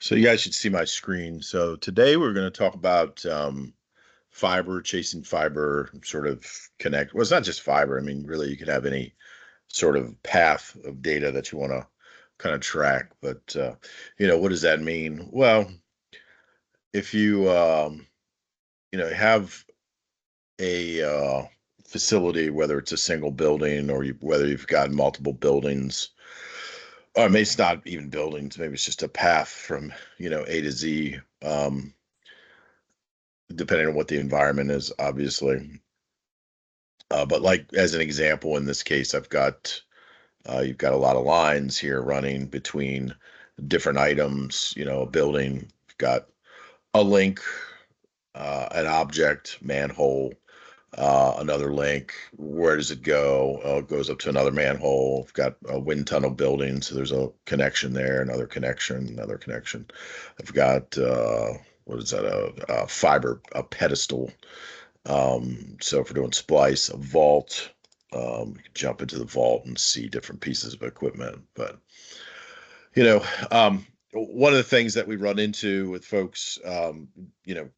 So you guys should see my screen. So today we're going to talk about fiber, chasing fiber, sort of connect. Well, it's not just fiber. I mean, really, you could have any sort of path of data that you want to kind of track. But what does that mean? Well, if you have a facility, whether it's a single building or whether you've got multiple buildings, or maybe it's not even buildings, maybe it's just a path from A to Z. Depending on what the environment is, obviously. But like as an example, in this case, you've got a lot of lines here running between different items. A building, you've got a link, an object, manhole, another link. Where does it go? It goes up to another manhole. I've got a wind tunnel building, so there's a connection there, another connection, another connection. I've got what is that? A fiber, a pedestal. So if we're doing splice, a vault, you can jump into the vault and see different pieces of equipment. But you know, one of the things that we run into with folks,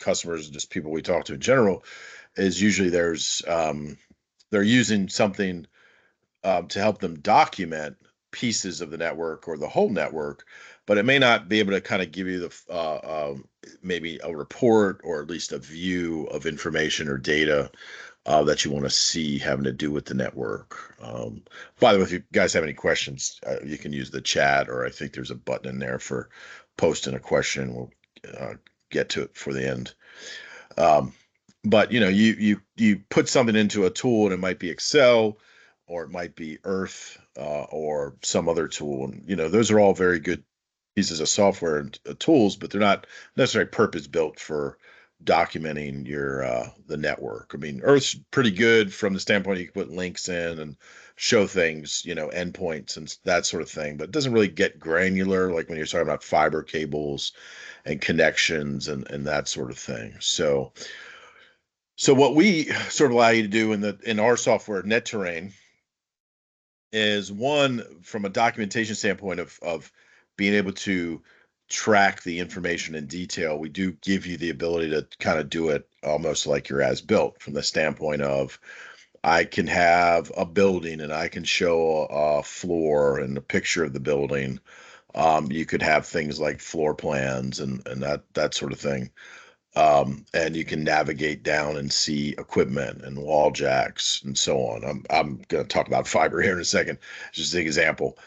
customers and just people we talk to in general, is usually they're using something to help them document pieces of the network or the whole network, but it may not be able to kind of give you maybe a report or at least a view of information or data that you want to see having to do with the network. By the way, if you guys have any questions, you can use the chat, or I think there's a button in there for posting a question. We'll get to it for the end. But you put something into a tool, and it might be Excel, or it might be Earth, or some other tool, and those are all very good pieces of software and tools, but they're not necessarily purpose built for documenting the network. I mean, Earth's pretty good from the standpoint you can put links in and show things, endpoints and that sort of thing, but it doesn't really get granular like when you're talking about fiber cables and connections and that sort of thing. So what we sort of allow you to do in our software, netTerrain, is one, from a documentation standpoint of being able to track the information in detail. We do give you the ability to kind of do it almost like you're as built, from the standpoint of I can have a building and I can show a floor and a picture of the building. You could have things like floor plans and that sort of thing. And you can navigate down and see equipment and wall jacks and so on. I'm going to talk about fiber here in a second, just an example.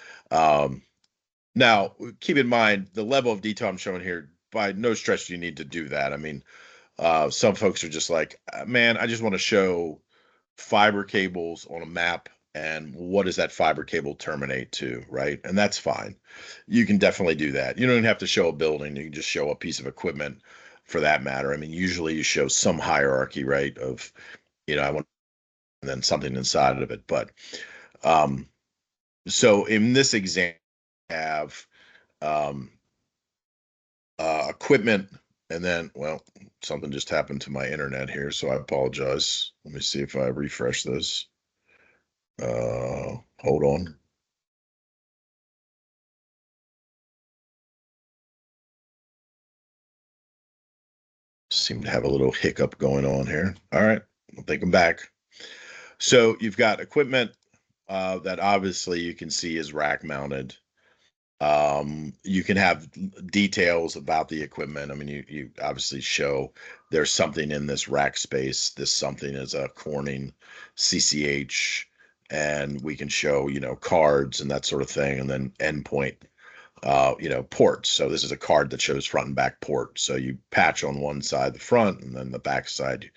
Now, keep in mind the level of detail I'm showing here. By no stretch do you need to do that. I mean, some folks are just like, man, I just want to show fiber cables on a map, and what does that fiber cable terminate to, right? And that's fine. You can definitely do that. You don't even have to show a building. You can just show a piece of equipment for that matter. I mean, usually you show some hierarchy, right? Of, I want, and then something inside of it. But so in this example, I have um, equipment, and then, well, something just happened to my internet here, so I apologize. Let me see if I refresh this. Hold on. Seem to have a little hiccup going on here. All right, I think I'm back. So you've got equipment that obviously you can see is rack mounted. You can have details about the equipment. I mean, you obviously show there's something in this rack space. This something is a Corning CCH, and we can show, cards and that sort of thing, and then endpoint, ports. So this is a card that shows front and back port. So you patch on one side, the front, and then the back side,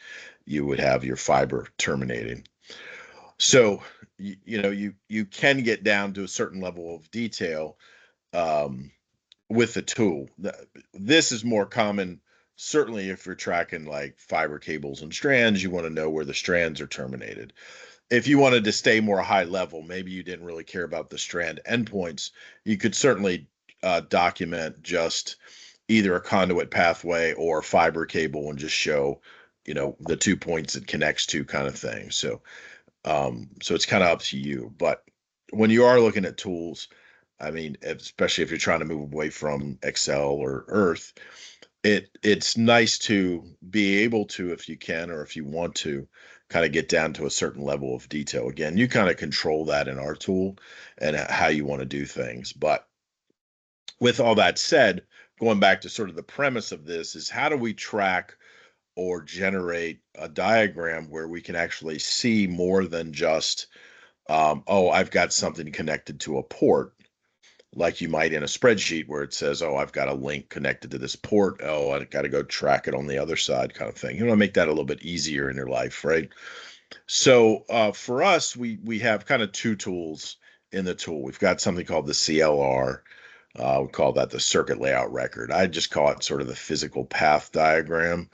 you would have your fiber terminating. So, you can get down to a certain level of detail with the tool. This is more common, certainly if you're tracking like fiber cables and strands, you want to know where the strands are terminated. If you wanted to stay more high level, maybe you didn't really care about the strand endpoints, you could certainly document just either a conduit pathway or fiber cable and just show, the 2 points it connects to, kind of thing. So it's kind of up to you. But when you are looking at tools, I mean, especially if you're trying to move away from Excel or Earth, it's nice to be able to, if you can or if you want to, kind of get down to a certain level of detail. Again, you kind of control that in our tool and how you want to do things. But with all that said, going back to sort of the premise of this is how do we track or generate a diagram where we can actually see more than just, oh, I've got something connected to a port, like you might in a spreadsheet where it says, oh, I've got a link connected to this port. Oh, I got to go track it on the other side, kind of thing. You want to make that a little bit easier in your life, right? So for us, we have kind of two tools in the tool. We've got something called the CLR. We call that the circuit layout record. I just call it sort of the physical path diagram.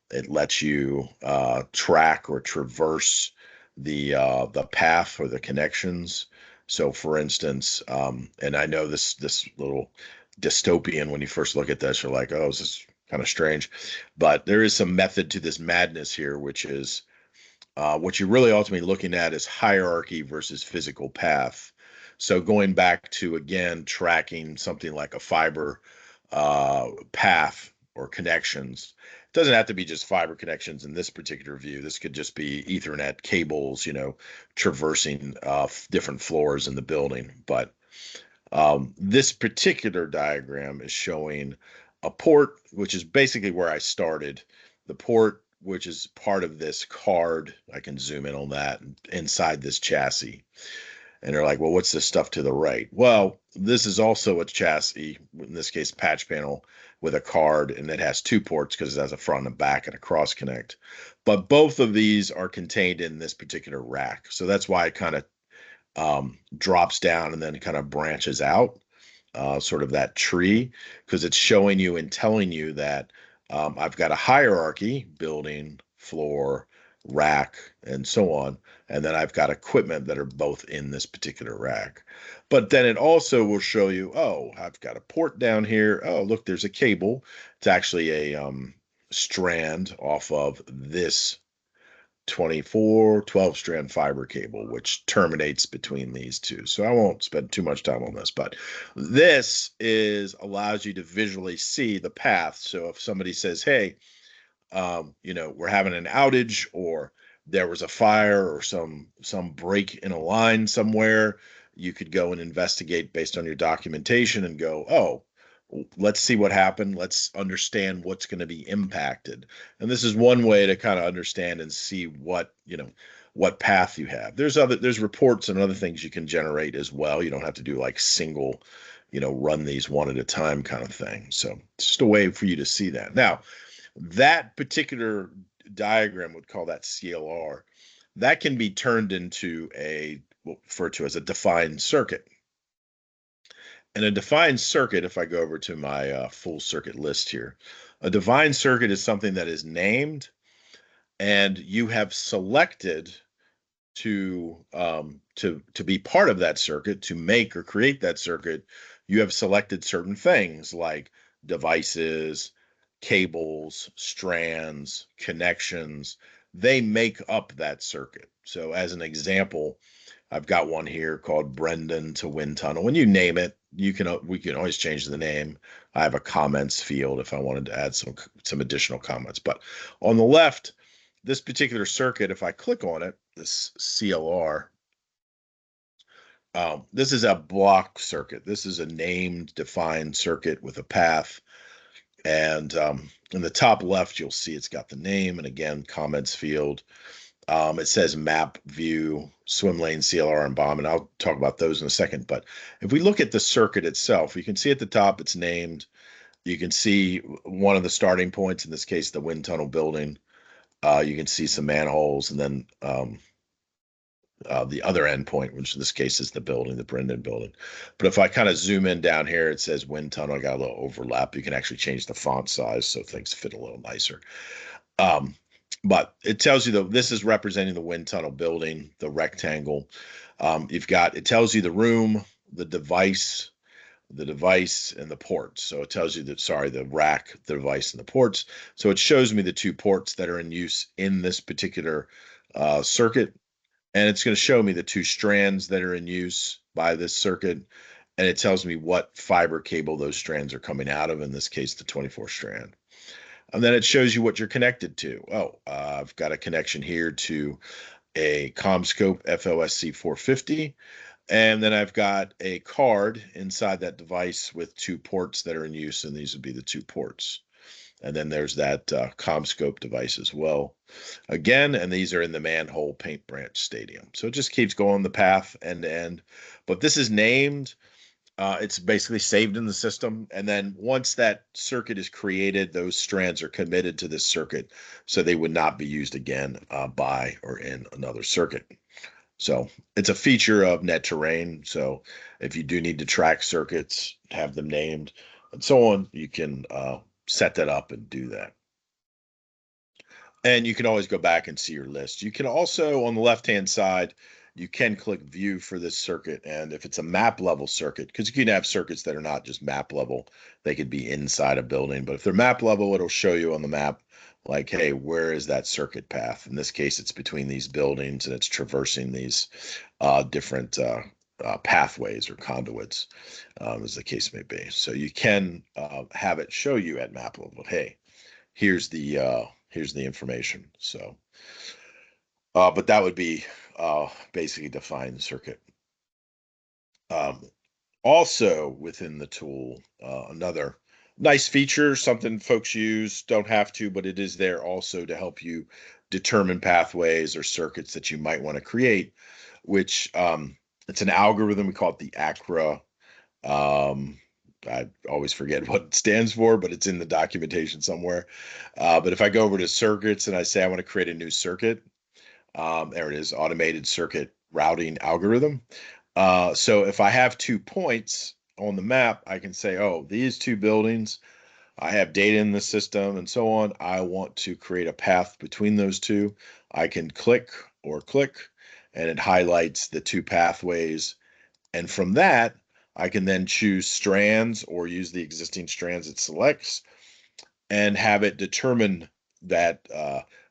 It lets you track or traverse the path or the connections. So, for instance, and I know this little dystopian when you first look at this, you're like, oh, this is kind of strange, but there is some method to this madness here, which is what you're really ultimately looking at is hierarchy versus physical path. So going back to again tracking something like a fiber path or connections. It doesn't have to be just fiber connections in this particular view. This could just be Ethernet cables, traversing different floors in the building. But this particular diagram is showing a port, which is basically where I started. The port, which is part of this card, I can zoom in on that inside this chassis. And they're like, well, what's this stuff to the right? Well, this is also a chassis, in this case, patch panel with a card, and it has two ports because it has a front and back and a cross connect. But both of these are contained in this particular rack. So that's why it kind of drops down and then kind of branches out, sort of that tree, because it's showing you and telling you that I've got a hierarchy, building, floor, rack, and so on. And then I've got equipment that are both in this particular rack. But then it also will show you, oh, I've got a port down here. Oh, look, there's a cable. It's actually a strand off of this 24 12-strand fiber cable, which terminates between these two. So I won't spend too much time on this, but this is allows you to visually see the path. So if somebody says, hey, we're having an outage or there was a fire or some break in a line somewhere, you could go and investigate based on your documentation and go, oh, let's see what happened. Let's understand what's going to be impacted. And this is one way to kind of understand and see what path you have. There's reports and other things you can generate as well. You don't have to do like single, run these one at a time kind of thing. So it's just a way for you to see that. Now, that particular diagram would call that CLR. That can be turned into what we refer to as a defined circuit. And a defined circuit, if I go over to my full circuit list here, a defined circuit is something that is named and you have selected to be part of that circuit, to make or create that circuit. You have selected certain things like devices, cables, strands, connections. They make up that circuit. So as an example, I've got one here called Brendan to Wind Tunnel. When you name it, we can always change the name. I have a comments field if I wanted to add some additional comments. But on the left, this particular circuit, if I click on it, this CLR, this is a block circuit. This is a named, defined circuit with a path. And in the top left, you'll see it's got the name and again, comments field. It says map, view, swim lane, CLR, and bomb, and I'll talk about those in a second. But if we look at the circuit itself, you can see at the top it's named. You can see one of the starting points, in this case, the wind tunnel building. You can see some manholes, and then the other endpoint, which in this case is the building, the Brendan building. But if I kind of zoom in down here, it says wind tunnel. I got a little overlap. You can actually change the font size so things fit a little nicer. But it tells you that this is representing the wind tunnel building, the rectangle. It tells you the room, the device, and the ports. So it tells you the rack, the device, and the ports. So it shows me the two ports that are in use in this particular circuit. And it's going to show me the two strands that are in use by this circuit. and it tells me what fiber cable those strands are coming out of, in this case, the 24 strand. And then it shows you what you're connected to. Oh, I've got a connection here to a CommScope FOSC 450. And then I've got a card inside that device with 2 ports that are in use, and these would be the 2 ports. And then there's that CommScope device as well. Again, and these are in the manhole paint branch stadium. So it just keeps going the path end to end. But this is named. It's basically saved in the system. And then once that circuit is created, those strands are committed to this circuit. So they would not be used again by or in another circuit. So it's a feature of netTerrain. So if you do need to track circuits, have them named, and so on, you can set that up and do that. And you can always go back and see your list. You can also, on the left-hand side, you can click view for this circuit. And if it's a map level circuit, because you can have circuits that are not just map level, they could be inside a building. But if they're map level, it'll show you on the map, like, hey, where is that circuit path? In this case, it's between these buildings and it's traversing these different pathways or conduits, as the case may be. So you can have it show you at map level, hey, here's the information. So, but that would be basically define the circuit. Also within the tool, another nice feature, something folks use, don't have to, but it is there also to help you determine pathways or circuits that you might want to create, which it's an algorithm. We call it the ACRA. I always forget what it stands for, but it's in the documentation somewhere. But if I go over to circuits and I say I want to create a new circuit, there it is, automated circuit routing algorithm. So if I have 2 points on the map, I can say, oh, these 2 buildings, I have data in the system and so on. I want to create a path between those 2. I can click, and it highlights the 2 pathways. And from that, I can then choose strands or use the existing strands it selects and have it determine that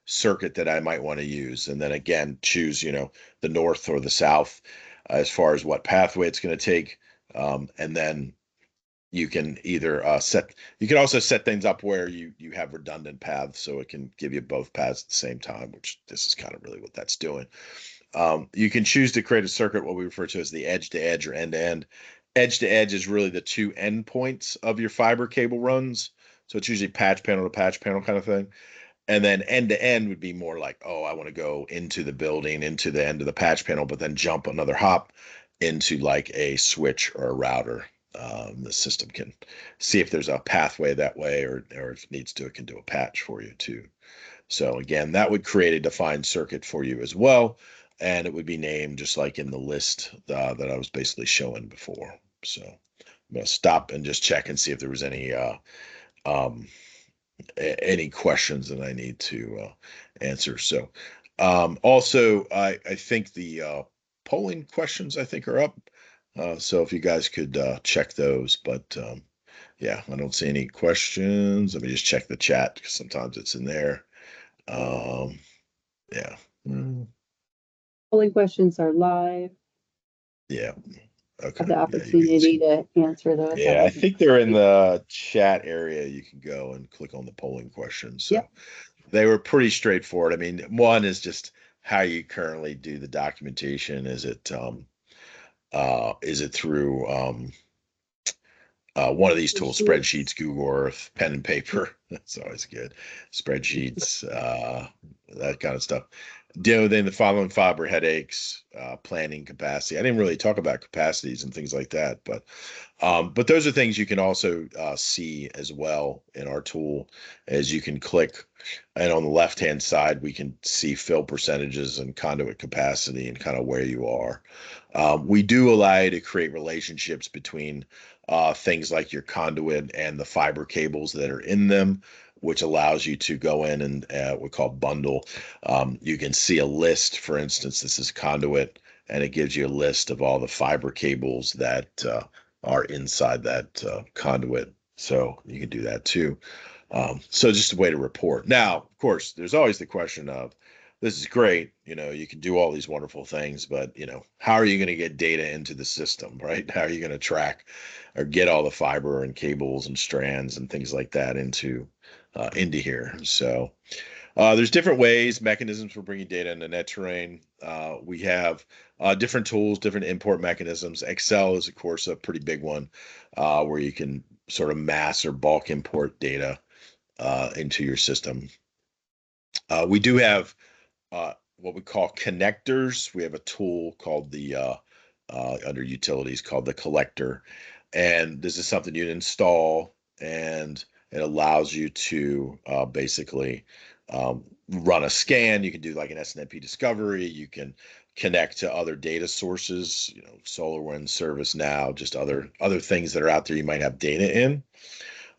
circuit that I might want to use. And then again, choose, the north or the south as far as what pathway it's going to take. And then you can either you can also set things up where you have redundant paths, so it can give you both paths at the same time, which this is kind of really what that's doing. You can choose to create a circuit, what we refer to as the edge to edge or end to end. Edge to edge is really the 2 endpoints of your fiber cable runs. So it's usually patch panel to patch panel kind of thing. And then end to end would be more like, oh, I want to go into the building, into the end of the patch panel, but then jump another hop into like a switch or a router. The system can see if there's a pathway that way, or if it needs to, it can do a patch for you too. So again, that would create a defined circuit for you as well. And it would be named just like in the list that I was basically showing before. So I'm going to stop and just check and see if there was any questions that I need to answer. So also, I think the polling questions, I think, are up. So if you guys could check those. But yeah, I don't see any questions. Let me just check the chat because sometimes it's in there. Yeah. Polling questions are live. Yeah. Okay. Have the opportunity to answer those. Yeah, I think they're in the chat area. You can go and click on the polling questions. So Yep. they were pretty straightforward. I mean, one is just how you currently do the documentation. Is it through one of these tools, spreadsheets, Google Earth, pen and paper? That's always good. Spreadsheets, that kind of stuff. Then the following fiber headaches, planning capacity. I didn't really talk about capacities and things like that, but those are things you can also see as well in our tool, as you can click, and on the left-hand side, we can see fill percentages and conduit capacity and kind of where you are. We do allow you to create relationships between things like your conduit and the fiber cables that are in them, which allows you to go in and what we call bundle. You can see a list, for instance, this is conduit, and it gives you a list of all the fiber cables that are inside that conduit. So you can do that too. So just a way to report. Now, of course, there's always the question of, this is great. You can do all these wonderful things, but how are you going to get data into the system, right? How are you going to track or get all the fiber and cables and strands and things like that into here? So there's different ways, mechanisms for bringing data into NetTerrain. We have different tools, different import mechanisms. Excel is, of course, a pretty big one where you can sort of mass or bulk import data into your system. We do have what we call connectors. We have a tool called the under utilities called the collector, and this is something you'd install, and it allows you to basically run a scan. You can do like an SNMP discovery. You can connect to other data sources, SolarWinds, ServiceNow, just other things that are out there you might have data in.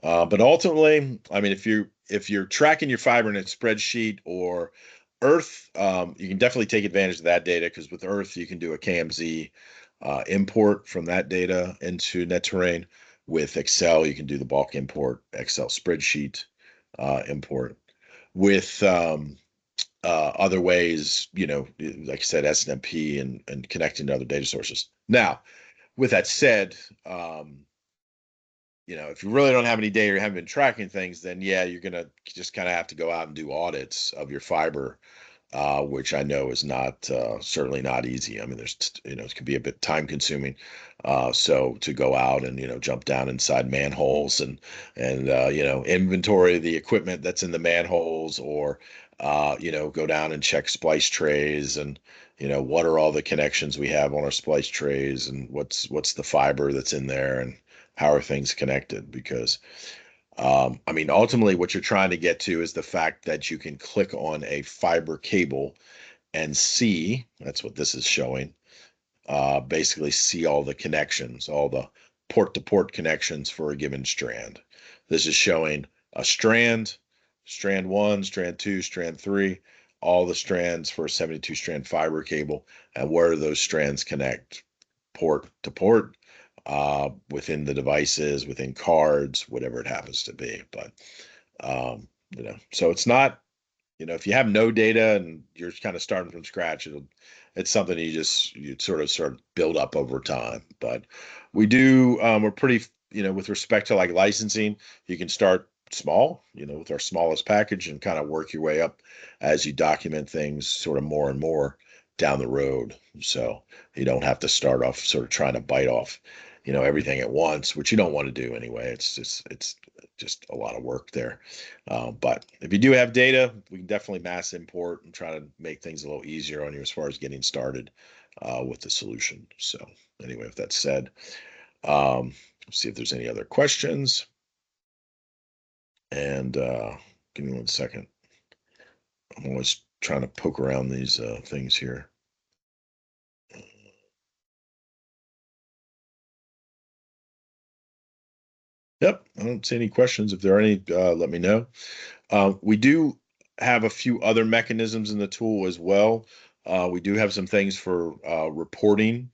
But ultimately, I mean, if you're tracking your fiber in a spreadsheet or Earth, you can definitely take advantage of that data because with Earth, you can do a KMZ import from that data into NetTerrain. With Excel, you can do the bulk import, Excel spreadsheet import. With other ways, like I said, SNMP and connecting to other data sources. Now, with that said, if you really don't have any data or haven't been tracking things, then yeah, you're gonna just kind of have to go out and do audits of your fiber, which I know is not certainly not easy. I mean, it can be a bit time consuming. So to go out and jump down inside manholes and inventory the equipment that's in the manholes, or go down and check splice trays and what are all the connections we have on our splice trays and what's the fiber that's in there and how are things connected? Because I mean, ultimately, what you're trying to get to is the fact that you can click on a fiber cable and see, that's what this is showing, basically see all the connections, all the port to port connections for a given strand. This is showing a strand, strand one, strand two, strand three, all the strands for a 72 strand fiber cable, and where those strands connect port to port, within the devices, within cards, whatever it happens to be. But so it's not, if you have no data and you're kind of starting from scratch, it's something you sort of build up over time. But we're pretty, with respect to like licensing, you can start small, with our smallest package and kind of work your way up as you document things sort of more and more down the road. So you don't have to start off sort of trying to bite off, everything at once, which you don't want to do anyway. It's just a lot of work there. But if you do have data, we can definitely mass import and try to make things a little easier on you as far as getting started with the solution. So anyway, with that said, see if there's any other questions. And give me one second. I'm always trying to poke around these things here. Yep, I don't see any questions. If there are any, let me know. We do have a few other mechanisms in the tool as well. We do have some things for reporting.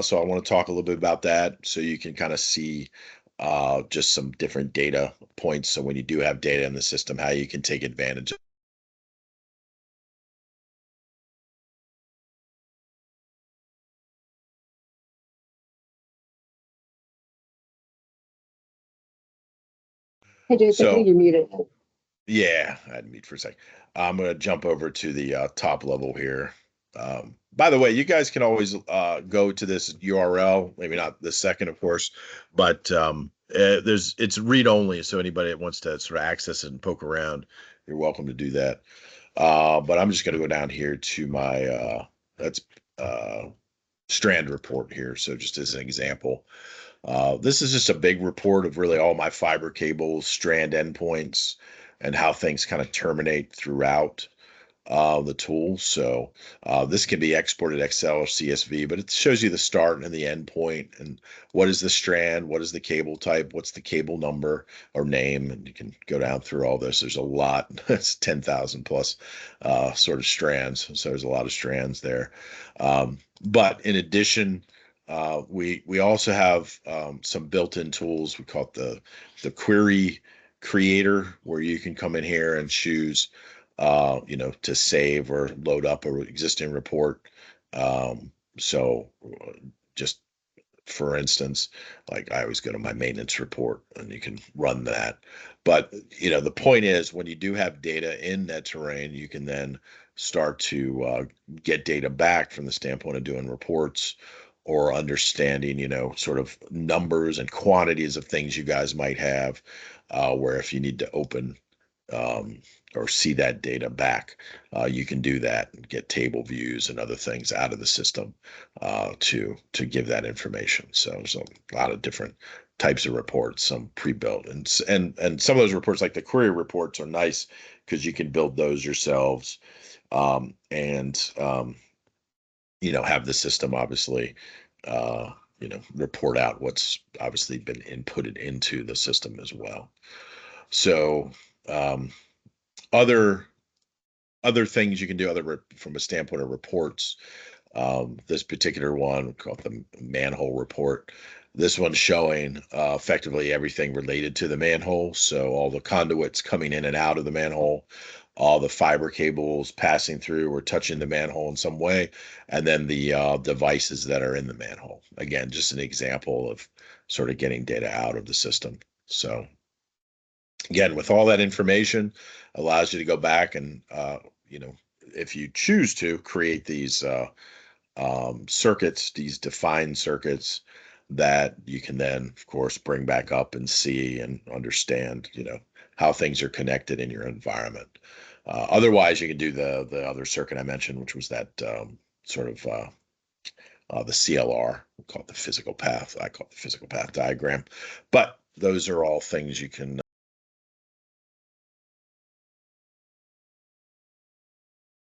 So I want to talk a little bit about that so you can kind of see just some different data points. So when you do have data in the system, how you can take advantage of. Hey, Jason, I think So you're muted. yeah, I had to mute for a sec. I'm going to jump over to the top level here. By the way, you guys can always go to this URL, maybe not this second, of course, but it's read only. So anybody that wants to sort of access it and poke around, you're welcome to do that. But I'm just going to go down here to my that's uh, strand report here. So just as an example, this is just a big report of really all my fiber cables, strand endpoints, and how things kind of terminate throughout the tool. So this can be exported Excel or CSV, but it shows you the start and the end point and what is the strand, what is the cable type, what's the cable number or name, and you can go down through all this. There's a lot. It's 10,000 plus sort of strands. So there's a lot of strands there. But in addition, we also have some built-in tools. We call it the query creator, where you can come in here and choose to save or load up a existing report. So just for instance, like I always go to my maintenance report and you can run that. But the point is when you do have data in netTerrain, you can then start to get data back from the standpoint of doing reports or understanding, sort of numbers and quantities of things you guys might have, where if you need to open um, or see that data back, you can do that and get table views and other things out of the system to give that information. So there's a lot of different types of reports, some pre-built, and some of those reports, like the query reports, are nice because you can build those yourselves and have the system obviously report out what's obviously been inputted into the system as well. So um, other other things you can do from a standpoint of reports. This particular one called the manhole report. This one's showing effectively everything related to the manhole. So all the conduits coming in and out of the manhole, all the fiber cables passing through or touching the manhole in some way, and then the devices that are in the manhole. Again, just an example of sort of getting data out of the system. So again, with all that information, allows you to go back and if you choose to create these circuits, these defined circuits that you can then, of course, bring back up and see and understand, how things are connected in your environment. Otherwise, you can do the other circuit I mentioned, which was that sort of the CLR. We call it the physical path. I call it the physical path diagram. But those are all things you can